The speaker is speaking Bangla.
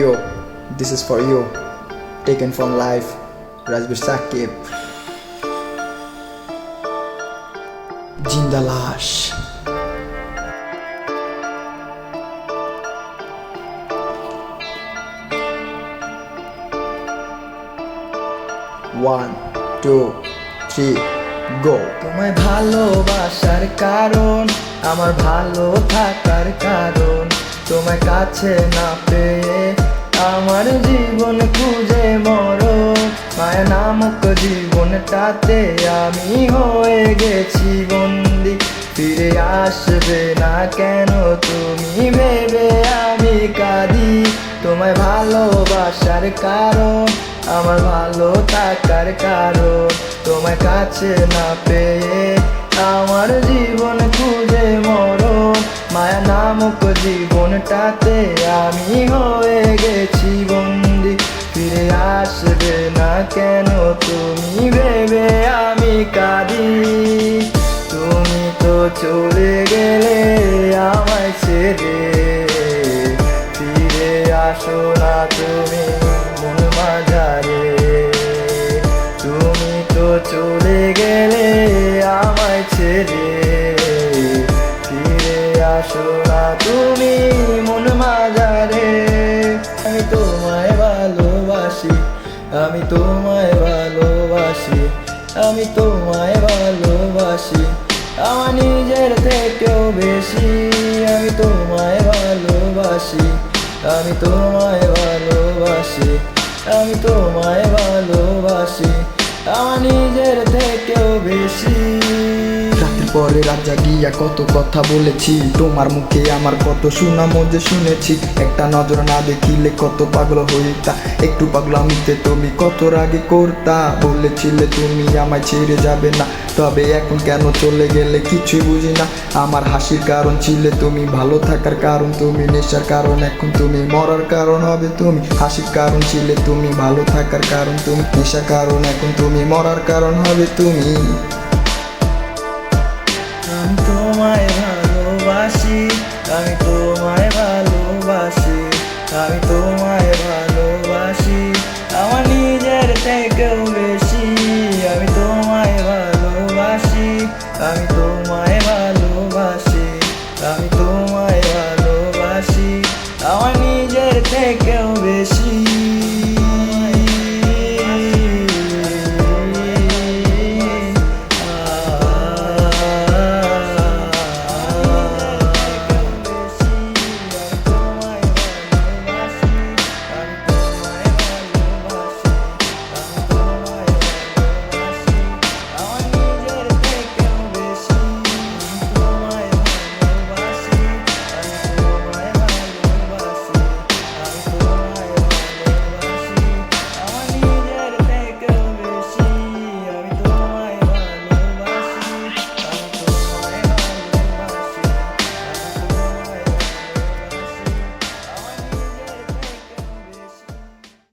Yo, this is for you. Taken from life, Rajbir Sakib. Jinda Lash. One, two, three, go. তোমায় ভালোবাসার কারণ, আমার ভালো থাকার কারণ, তোমায় কাছে না পেয়ে আমার জীবন খুঁজে মরণ। মায়া নামক জীবনটাতে আমি হয়ে গেছি বন্দি, ফিরে আসবে না কেন তুমি ভেবে আমি কাঁদি। তোমায় ভালোবাসার কারণ, আমার ভালো থাকার কারণ, তোমায় কাছে না পেয়ে আমার জীবন খুঁজে মরণ। মায়া নামক জীবনটাতে আমি হয়ে গেছি বন্দি, ফিরে আসবে না কেন তুমি ভেবে আমি কাঁদি। তুমি তো চলে গেলে আমায় ছেড়ে, ফিরে আসো না তুমি মন মাঝারে। তুমি তো চলে গেলে আমায় ছেড়ে, ফিরে আসো না তুমি মন মাঝারে। আমি তোমায় ভালোবাসি, আমি তোমায় ভালোবাসি, আমি তোমায় ভালোবাসি আমার নিজের থেকেও বেশি। আমি তোমায় ভালোবাসি, আমি তোমায় ভালোবাসি, আমি তোমায় ভালোবাসি আমার নিজের থেকেও বেশি। রাতের পরে রাত জাগিয়া কত কথা বলেছি, তোমার মুখে আমার কত সুনাম যে শুনেছি। একটা নজর না দেখিলে কত পাগল হইতা, একটু পাগলামিতে তুমি কত রাগে করতা। বলেছিলে তুমি আমায় ছেড়ে যাবে না, তবে এখন কেন চলে গেলে কিছুই বুঝি না। আমার হাসির কারণ ছিলে তুমি, ভালো থাকার কারণ তুমি, নেশার কারণ এখন তুমি, মরার কারণ হবে তুমি। হাসির কারণ ছিলে তুমি, ভালো থাকার কারণ তুমি, নেশার কারণ এখন তুমি, মরার কারণ হবে তুমি। আমি তোমায় ভালোবাসি, আমি তোমায় ভালোবাসি, আমি তোমায় ভালোবাসি আমার নিজের থেকেও বেশি। আমি তোমায় ভালোবাসি, আমি তোমায় ভালোবাসি, আমি